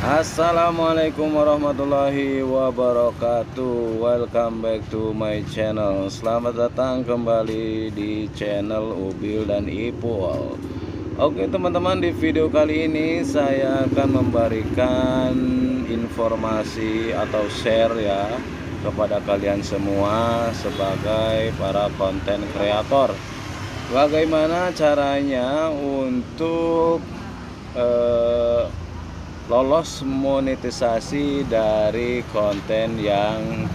Assalamualaikum warahmatullahi wabarakatuh. Welcome back to my channel. Selamat datang kembali di channel Ubil dan Ipul. Oke teman-teman, di video kali ini saya akan memberikan informasi atau share ya kepada kalian semua sebagai para konten kreator. Bagaimana caranya untuk lolos monetisasi dari konten yang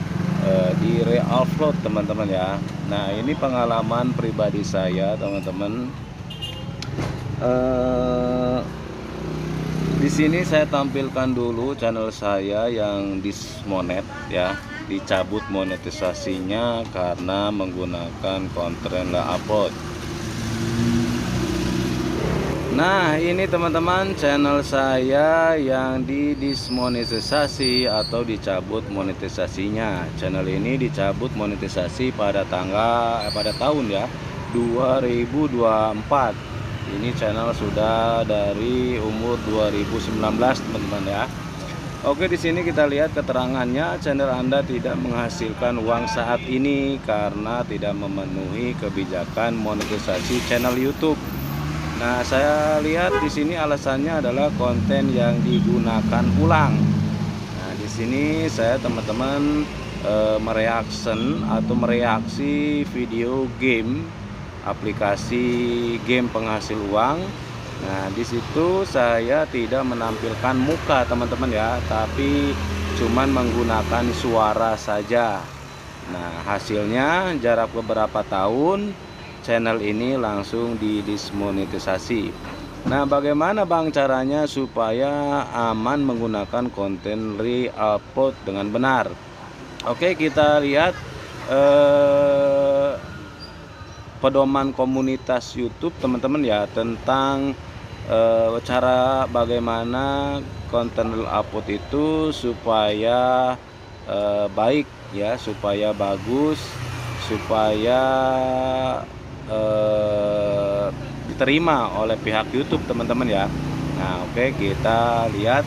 di re-upload teman-teman ya. Nah, ini pengalaman pribadi saya teman-teman. Di sini saya tampilkan dulu channel saya yang dismonet ya, dicabut monetisasinya karena menggunakan konten re-upload. Nah, ini teman-teman channel saya yang didismonetisasi atau dicabut monetisasinya. Channel ini dicabut monetisasi pada tahun ya 2024. Ini channel sudah dari umur 2019 teman-teman ya. Oke, di sini kita lihat keterangannya, channel Anda tidak menghasilkan uang saat ini karena tidak memenuhi kebijakan monetisasi channel YouTube. Nah, saya lihat di sini alasannya adalah konten yang digunakan ulang. Nah, di sini saya teman-teman mereaksi video game, aplikasi game penghasil uang. Nah, di situ saya tidak menampilkan muka teman-teman ya, tapi cuman menggunakan suara saja. Nah, hasilnya jarak beberapa tahun channel ini langsung didismonetisasi. Nah, bagaimana Bang caranya supaya aman menggunakan konten re-upload dengan benar? Oke, kita lihat pedoman komunitas YouTube teman-teman ya, tentang cara bagaimana konten re-upload itu supaya baik ya, supaya bagus, supaya diterima oleh pihak YouTube teman-teman ya. Nah, oke, kita lihat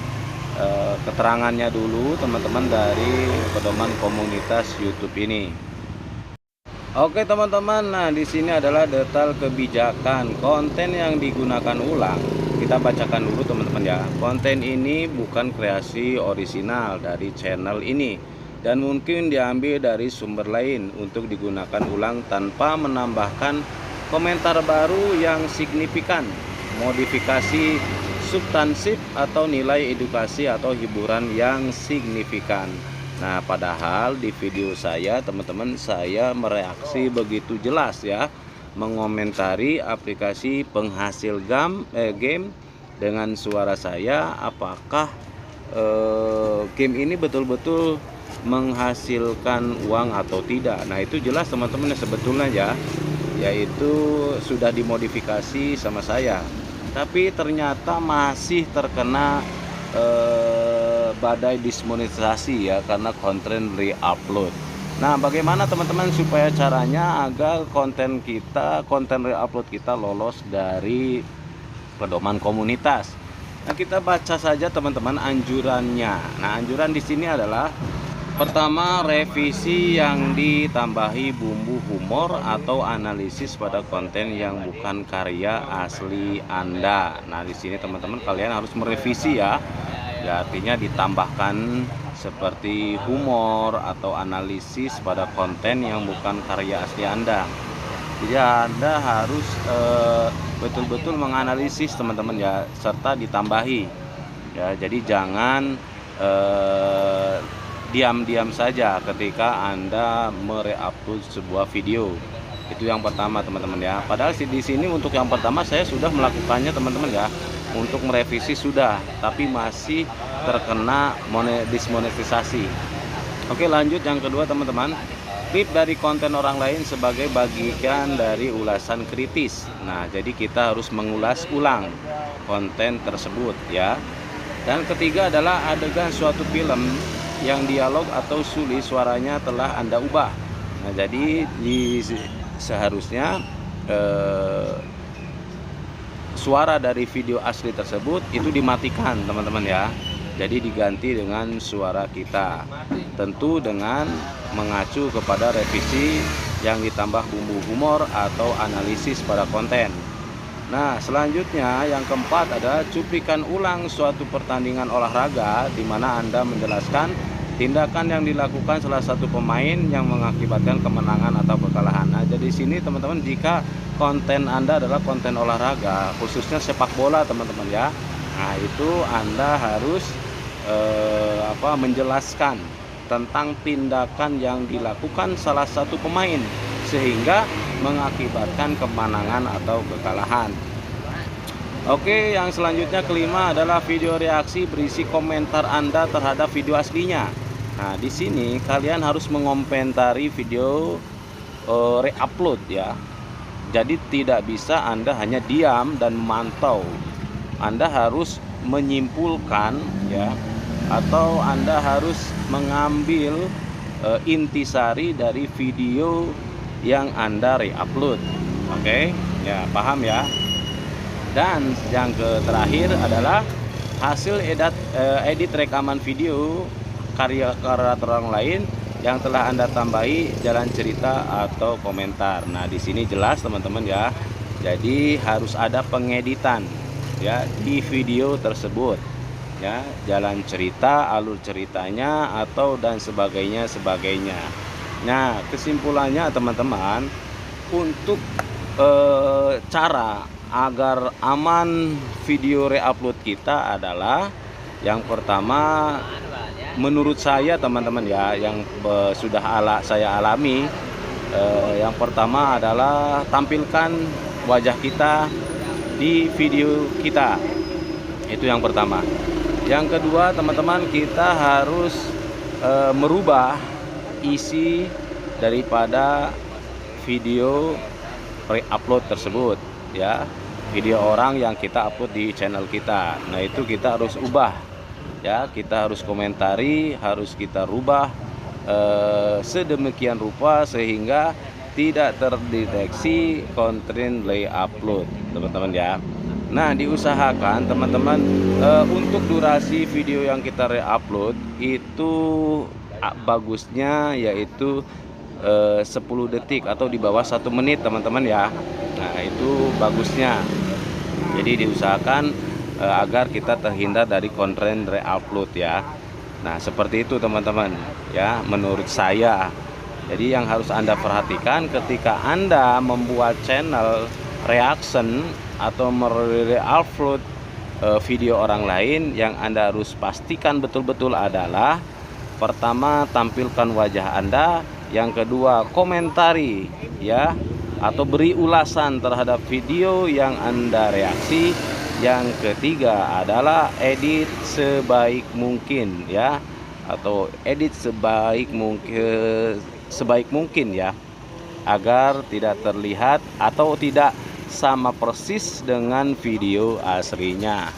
keterangannya dulu teman-teman dari pedoman komunitas YouTube ini. Oke teman-teman, nah di sini adalah detail kebijakan konten yang digunakan ulang. Kita bacakan dulu teman-teman ya. Konten ini bukan kreasi orisinal dari channel ini dan mungkin diambil dari sumber lain untuk digunakan ulang tanpa menambahkan komentar baru yang signifikan, modifikasi substansif atau nilai edukasi atau hiburan yang signifikan. Nah, padahal di video saya teman-teman, saya mereaksi begitu jelas ya, mengomentari aplikasi penghasil game dengan suara saya, apakah game ini betul-betul menghasilkan uang atau tidak. Nah, itu jelas teman-teman sebetulnya ya, yaitu sudah dimodifikasi sama saya, tapi ternyata masih terkena badai dismonetisasi ya, karena konten re-upload. Nah, bagaimana teman-teman supaya caranya agar konten re-upload kita lolos dari pedoman komunitas? Nah, kita baca saja teman-teman anjurannya. Nah, anjuran di sini adalah pertama, revisi yang ditambahi bumbu humor atau analisis pada konten yang bukan karya asli Anda. Nah, di sini teman-teman kalian harus merevisi ya. Ya, artinya ditambahkan seperti humor atau analisis pada konten yang bukan karya asli Anda. Jadi Anda harus betul-betul menganalisis teman-teman ya, serta ditambahi. Ya, jadi jangan diam-diam saja ketika Anda mere-upload sebuah video. Itu yang pertama teman-teman ya. Padahal di sini untuk yang pertama saya sudah melakukannya teman-teman ya. Untuk merevisi sudah, tapi masih terkena dismonetisasi. Oke, lanjut yang kedua teman-teman. Klip dari konten orang lain sebagai bagian dari ulasan kritis. Nah, jadi kita harus mengulas ulang konten tersebut ya. Dan ketiga adalah adegan suatu film yang dialog atau sulis suaranya telah Anda ubah. Nah, jadi seharusnya suara dari video asli tersebut itu dimatikan teman-teman ya. jadi diganti dengan suara kita, tentu dengan mengacu kepada revisi yang ditambah bumbu humor atau analisis pada konten. Nah, selanjutnya yang keempat adalah cuplikan ulang suatu pertandingan olahraga di mana Anda menjelaskan tindakan yang dilakukan salah satu pemain yang mengakibatkan kemenangan atau kekalahan. Nah, jadi sini teman-teman, jika konten Anda adalah konten olahraga, khususnya sepak bola teman-teman ya. Nah, itu Anda harus menjelaskan tentang tindakan yang dilakukan salah satu pemain sehingga mengakibatkan kemenangan atau kekalahan. Oke, yang selanjutnya kelima adalah video reaksi berisi komentar Anda terhadap video aslinya. Nah, di sini kalian harus mengomentari video re-upload ya. Jadi tidak bisa Anda hanya diam dan memantau. Anda harus menyimpulkan ya, atau Anda harus mengambil intisari dari video yang Anda re-upload. Oke, ya paham ya. Dan yang terakhir adalah hasil edit rekaman video karya orang lain yang telah Anda tambahi jalan cerita atau komentar. Nah, di sini jelas teman-teman ya. Jadi harus ada pengeditan ya di video tersebut. Ya, jalan cerita, alur ceritanya atau dan sebagainya. Nah, kesimpulannya teman-teman, untuk cara agar aman video reupload kita adalah yang pertama, menurut saya teman-teman ya, yang sudah saya alami, yang pertama adalah tampilkan wajah kita di video kita. Itu yang pertama. Yang kedua teman-teman, kita harus merubah isi daripada video re-upload tersebut ya, video orang yang kita upload di channel kita. Nah, itu kita harus ubah ya, kita harus komentari, harus kita rubah sedemikian rupa sehingga tidak terdeteksi konten re-upload teman-teman ya. Nah, diusahakan teman-teman untuk durasi video yang kita re-upload itu bagusnya yaitu 10 detik atau di bawah 1 menit teman-teman ya. Nah, itu bagusnya. Jadi diusahakan agar kita terhindar dari konten re-upload ya. Nah, seperti itu teman-teman ya, menurut saya. Jadi yang harus Anda perhatikan ketika Anda membuat channel reaction atau mere-upload video orang lain, yang Anda harus pastikan betul-betul adalah pertama, tampilkan wajah Anda. Yang kedua, komentari ya, atau beri ulasan terhadap video yang Anda reaksi. Yang ketiga adalah edit sebaik mungkin ya, atau edit sebaik mungkin ya, agar tidak terlihat atau tidak sama persis dengan video aslinya.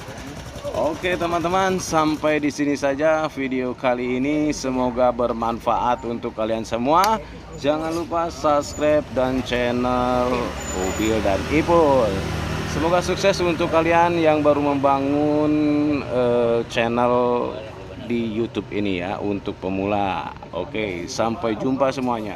Oke teman-teman, sampai di sini saja video kali ini. Semoga bermanfaat untuk kalian semua. Jangan lupa subscribe dan channel Ubil dan Ipul. Semoga sukses untuk kalian yang baru membangun channel di YouTube ini ya, untuk pemula. Oke, sampai jumpa semuanya.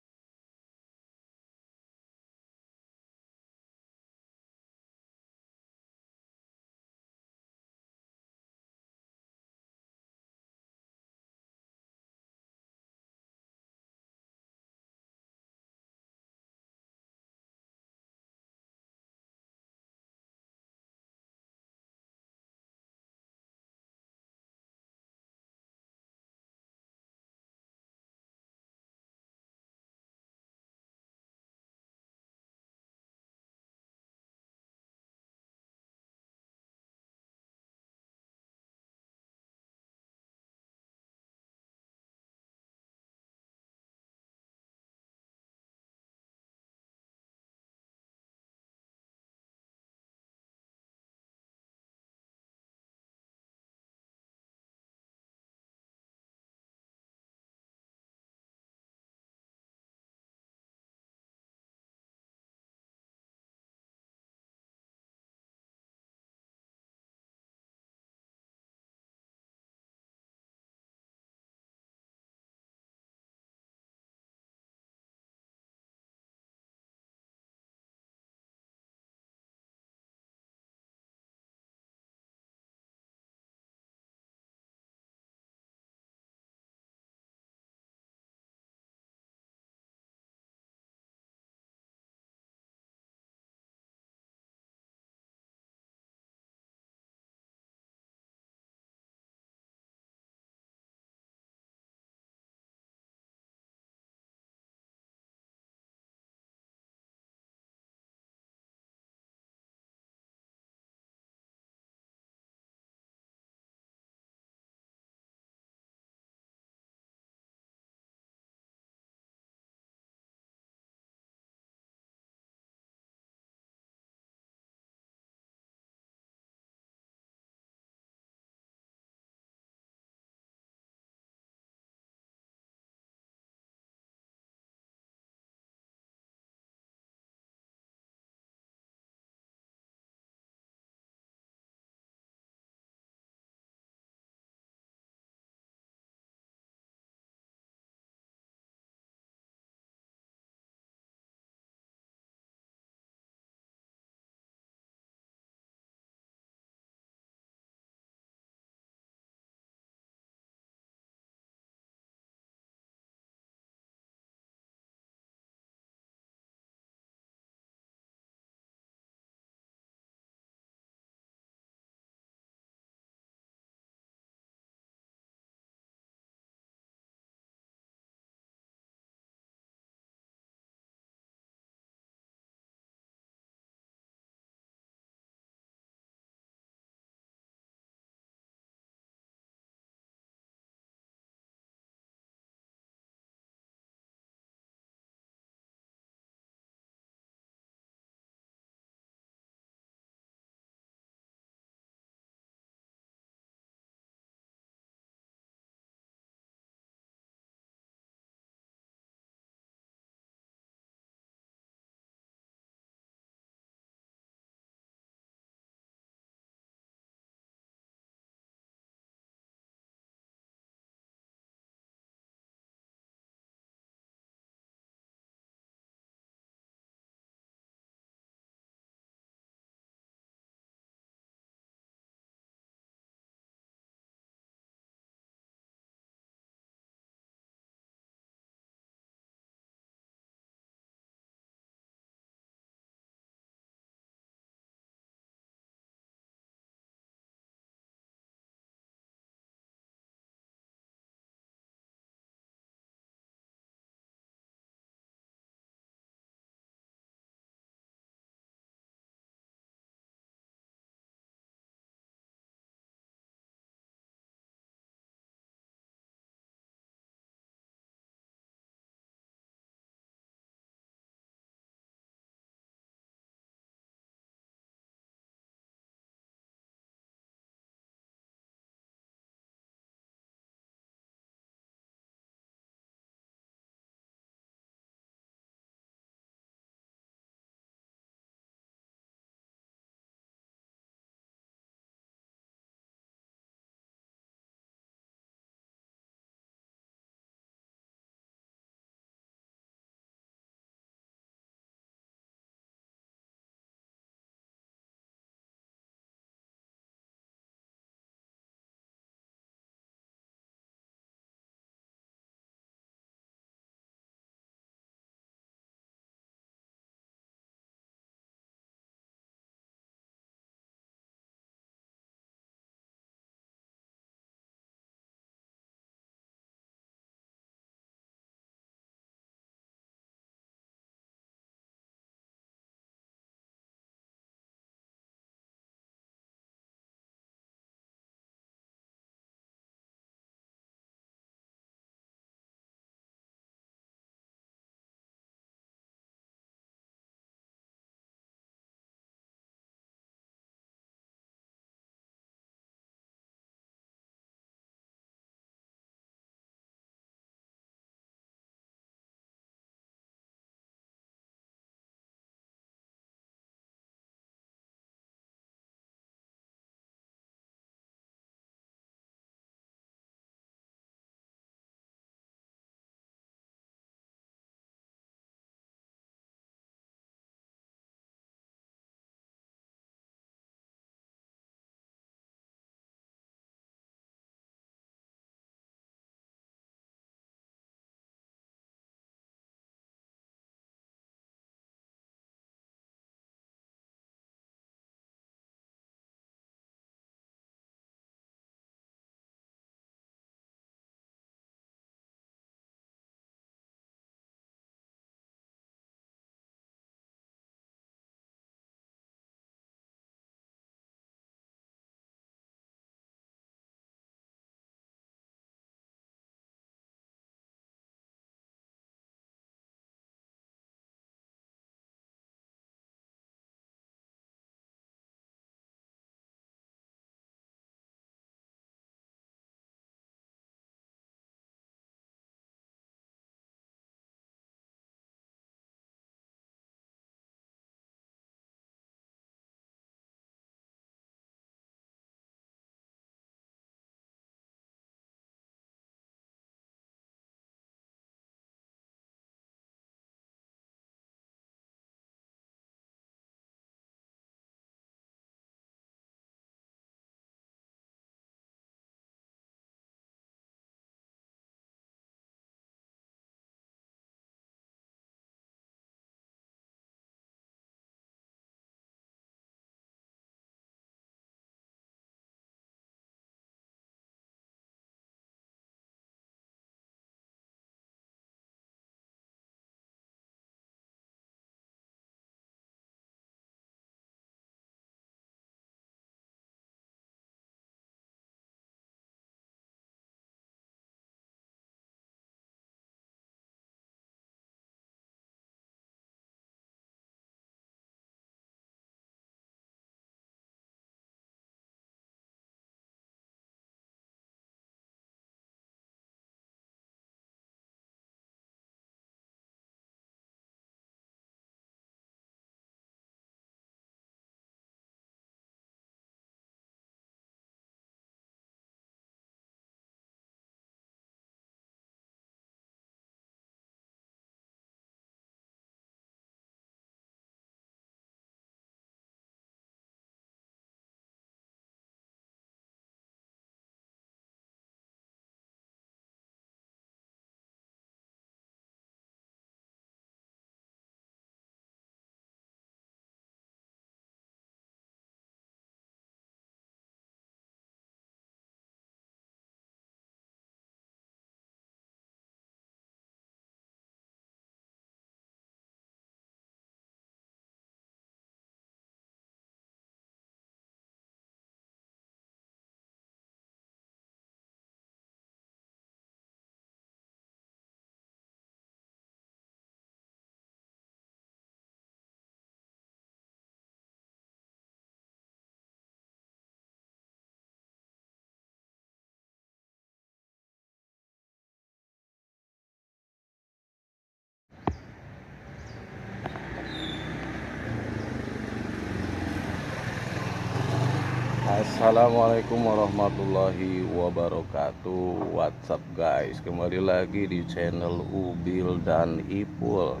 Assalamualaikum warahmatullahi wabarakatuh. What's up guys, kembali lagi di channel Ubil dan Ipul.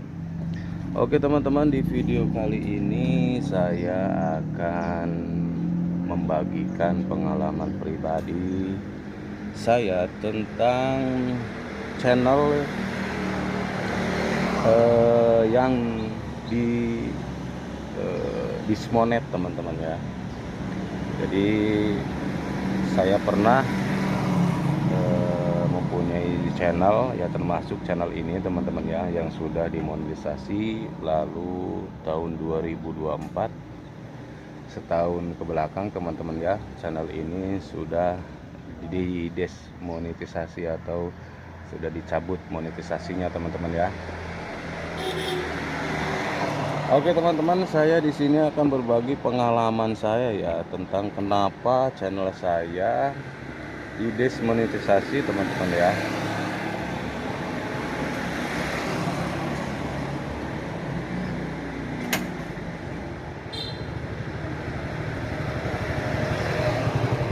Oke teman-teman, di video kali ini saya akan membagikan pengalaman pribadi saya tentang channel yang di Dismonet teman-teman ya. Jadi saya pernah mempunyai channel ya, termasuk channel ini teman-teman ya, yang sudah dimonetisasi lalu tahun 2024, setahun ke belakang teman-teman ya. Channel ini sudah didesmonetisasi atau sudah dicabut monetisasinya teman-teman ya. Oke teman-teman, saya di sini akan berbagi pengalaman saya ya tentang kenapa channel saya didesmonetisasi teman-teman ya.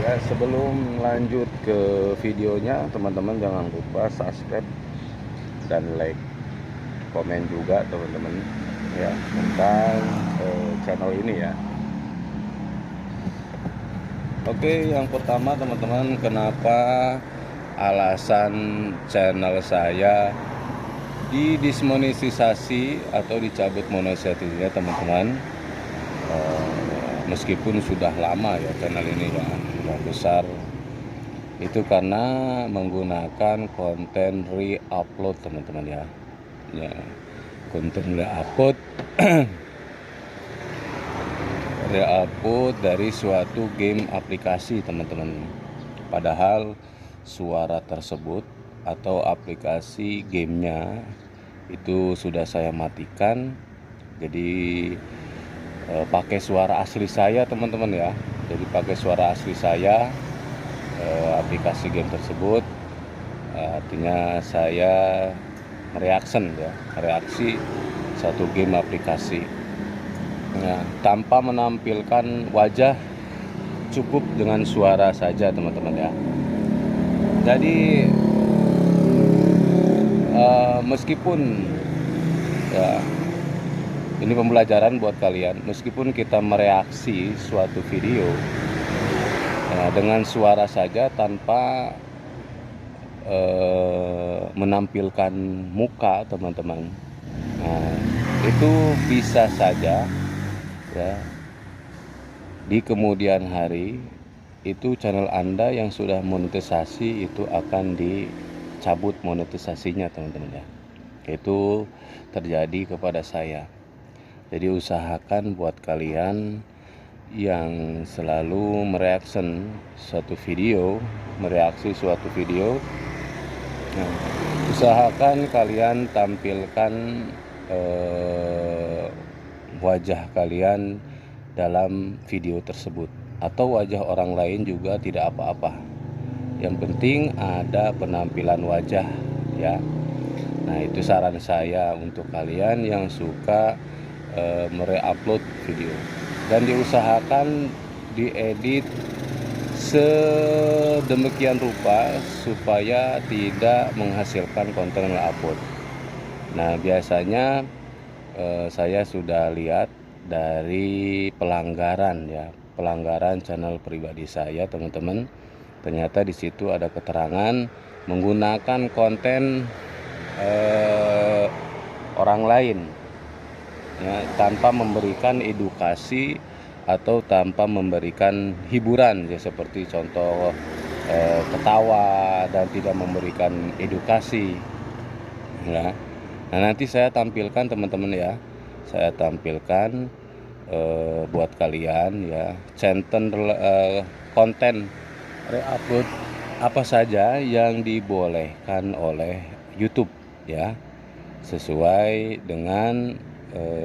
Ya, sebelum lanjut ke videonya, teman-teman jangan lupa subscribe dan like, komen juga teman-teman ya tentang channel ini ya. Oke, yang pertama teman-teman, kenapa alasan channel saya didesmonetisasi atau dicabut monetisasinya teman-teman. Meskipun sudah lama ya channel ini ya, sudah besar, itu karena menggunakan konten re-upload teman-teman ya. Ya, konten re-upload dari suatu game aplikasi teman-teman. Padahal suara tersebut atau aplikasi gamenya itu sudah saya matikan. Jadi pakai suara asli saya teman-teman ya. Jadi pakai suara asli saya aplikasi game tersebut. Artinya saya reaksi satu game aplikasi. Nah, tanpa menampilkan wajah, cukup dengan suara saja teman-teman ya. Jadi meskipun ya, ini pembelajaran buat kalian, meskipun kita mereaksi suatu video dengan suara saja tanpa menampilkan muka teman-teman, nah, itu bisa saja ya di kemudian hari itu channel Anda yang sudah monetisasi itu akan dicabut monetisasinya teman-teman ya. Itu terjadi kepada saya. Jadi usahakan buat kalian yang selalu mereaksi suatu video, nah, usahakan kalian tampilkan wajah kalian dalam video tersebut, atau wajah orang lain juga tidak apa-apa. Yang penting ada penampilan wajah ya. Nah, itu saran saya untuk kalian yang suka mere-upload video, dan diusahakan diedit sedemikian rupa supaya tidak menghasilkan konten upload. Nah, biasanya saya sudah lihat dari pelanggaran channel pribadi saya teman-teman. Ternyata di situ ada keterangan menggunakan konten orang lain ya, tanpa memberikan edukasi atau tanpa memberikan hiburan ya, seperti contoh ketawa dan tidak memberikan edukasi ya. Nah, nanti saya tampilkan teman-teman ya, saya tampilkan buat kalian ya konten re-upload apa saja yang dibolehkan oleh YouTube ya, sesuai dengan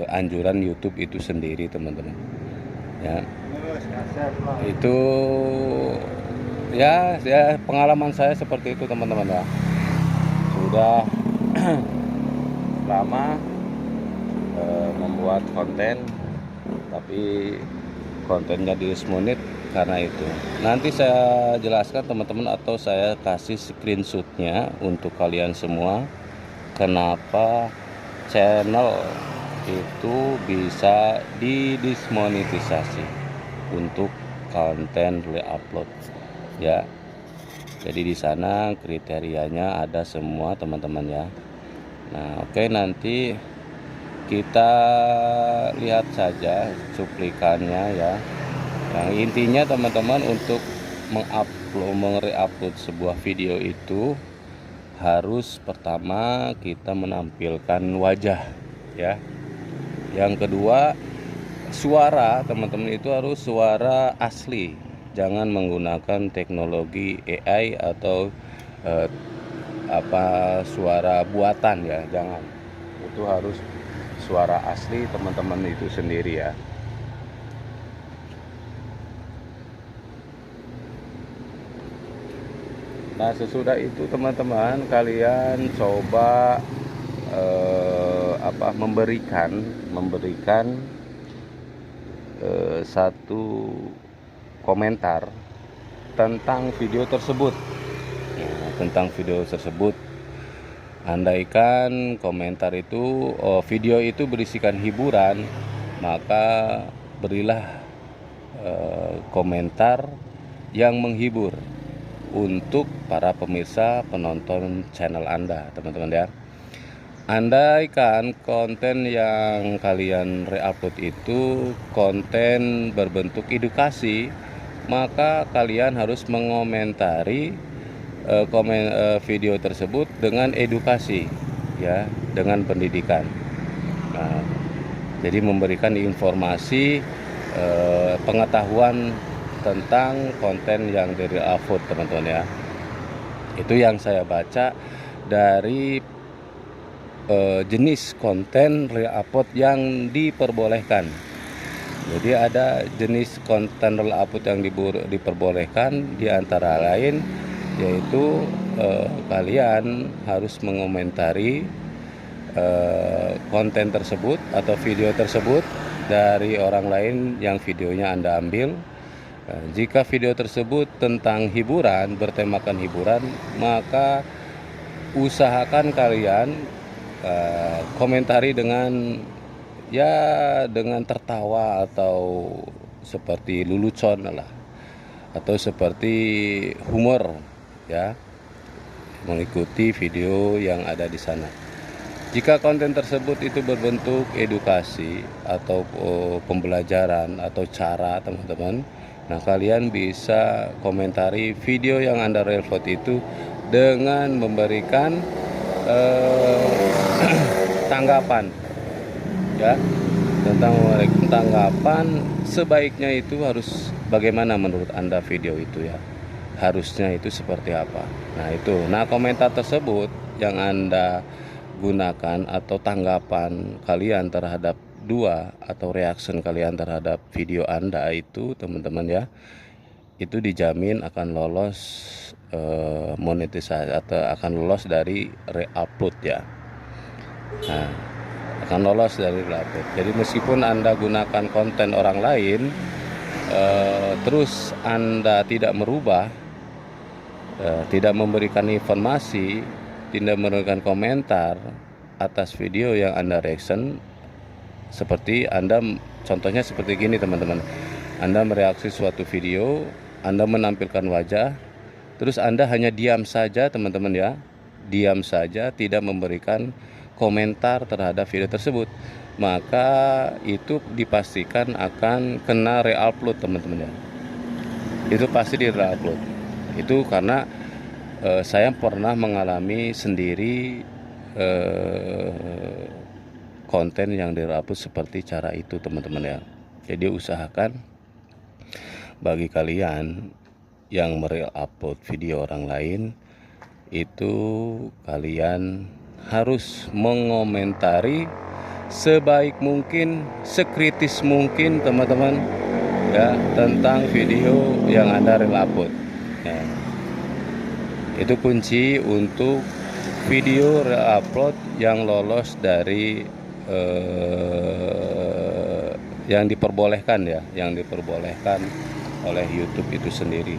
anjuran YouTube itu sendiri teman-teman ya. Itu ya pengalaman saya seperti itu teman-teman ya. Sudah lama membuat konten, tapi kontennya dismonet karena itu nanti saya jelaskan teman-teman, atau saya kasih screenshotnya untuk kalian semua, kenapa channel itu bisa didismonetisasi untuk konten re-upload ya. Jadi di sana kriterianya ada semua teman-teman ya. Nah oke, nanti kita lihat saja cuplikannya ya. Yang intinya teman-teman, untuk mengupload sebuah video itu harus pertama kita menampilkan wajah ya. Yang kedua, suara teman-teman itu harus suara asli, jangan menggunakan teknologi AI atau suara buatan ya, jangan. Itu harus suara asli teman-teman itu sendiri ya. Nah sesudah itu teman-teman, kalian coba memberikan satu komentar tentang video tersebut. Andaikan komentar itu video itu berisikan hiburan, maka berilah komentar yang menghibur untuk para pemirsa penonton channel Anda teman-teman ya. Andaikan konten yang kalian re-upload itu konten berbentuk edukasi, maka kalian harus mengomentari video tersebut dengan edukasi ya, dengan pendidikan. Nah, jadi memberikan informasi pengetahuan tentang konten yang di-upload teman-teman ya. Itu yang saya baca dari jenis konten re-upload yang diperbolehkan. Jadi ada jenis konten re-upload yang diperbolehkan, di antara lain yaitu kalian harus mengomentari konten tersebut atau video tersebut dari orang lain yang videonya Anda ambil. Jika video tersebut tentang hiburan, bertemakan hiburan, maka usahakan kalian komentari dengan tertawa atau seperti lelucon lah, atau seperti humor ya, mengikuti video yang ada di sana. Jika konten tersebut itu berbentuk edukasi atau pembelajaran atau cara teman-teman, nah kalian bisa komentari video yang Anda re-upload itu dengan memberikan tanggapan ya, tentang tanggapan sebaiknya itu harus bagaimana menurut Anda video itu ya, harusnya itu seperti apa. Nah itu, komentar tersebut yang Anda gunakan atau tanggapan kalian terhadap atau reaction kalian terhadap video Anda itu teman-teman ya, itu dijamin akan lolos monetisasi atau akan lolos dari re-upload ya. Nah, akan lolos dari re-upload. Jadi meskipun Anda gunakan konten orang lain, terus Anda tidak merubah, tidak memberikan informasi, tidak memberikan komentar atas video yang Anda reaction, seperti Anda, contohnya seperti gini teman-teman, Anda mereaksi suatu video, Anda menampilkan wajah, terus Anda hanya diam saja teman-teman ya, diam saja, tidak memberikan komentar terhadap video tersebut, maka itu dipastikan akan kena re-upload teman-teman ya. Itu pasti di re-upload. Itu karena saya pernah mengalami sendiri konten yang di-upload seperti cara itu teman-teman ya. Jadi usahakan bagi kalian yang mere-upload video orang lain, itu kalian harus mengomentari sebaik mungkin, sekritis mungkin teman-teman ya, tentang video yang Anda re-upload ya. Itu kunci untuk video re-upload yang lolos dari yang diperbolehkan ya, yang diperbolehkan oleh YouTube itu sendiri.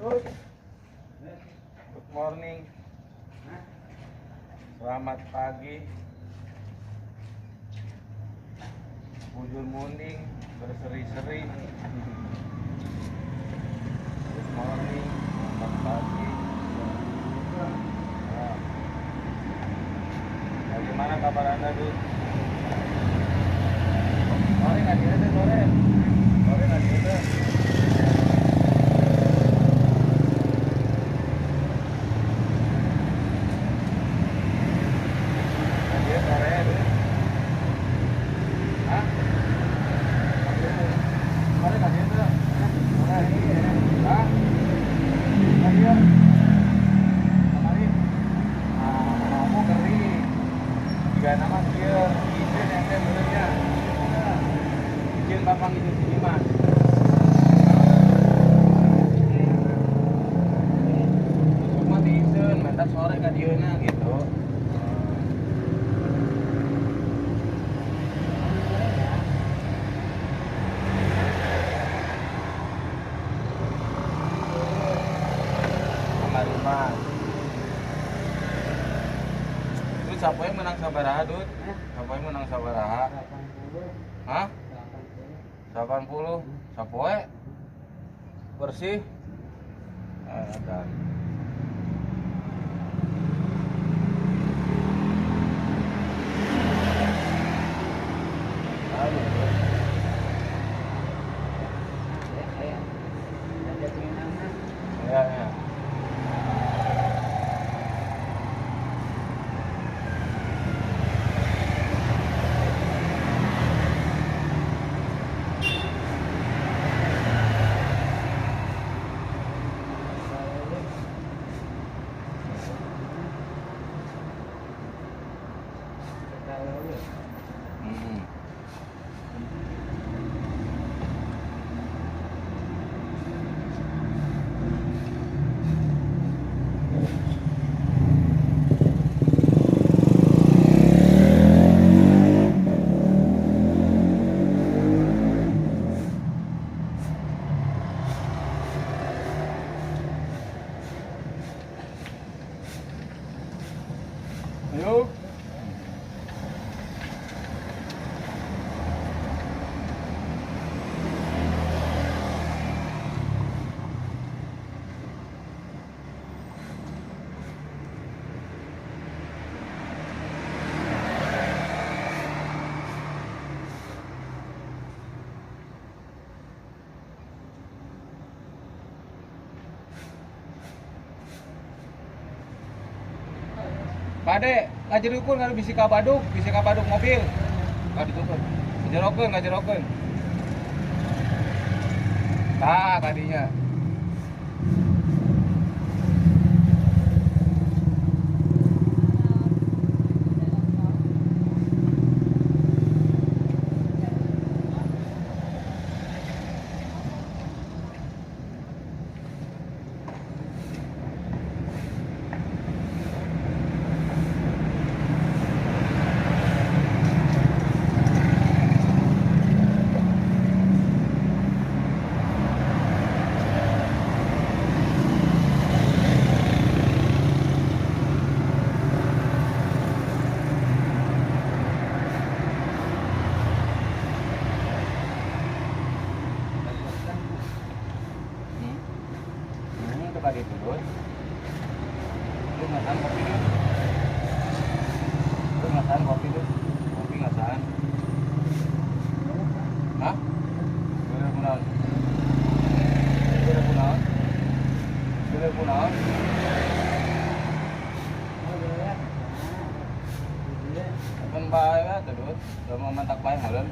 Good morning. Selamat pagi. Bujur munding berseri-seri. Good morning. Selamat pagi. Nah, bagaimana kabar Anda, Dut? Sore nggak ada sore. Sore nggak ada. Bapak itu sini mas. Cuma diizin, mentak sore ka dieuna gitu. Kamari mas. Itu siapa yang menang sabaraha, Dut? Siapa yang menang sabaraha? Hah? 80 sapoe bersih dan ya. Ayo. Pade, ngajerukeun kana bisi ka baduk mobil. Ka ditutup. Ngajerokeun. Tah tadinya. Tadi turun. Lu ngasan kopi dulu. Kopi ngasan. Hah? Boleh punaon. Kapan bae ya, Dut? Udah mau mantak bae meureun.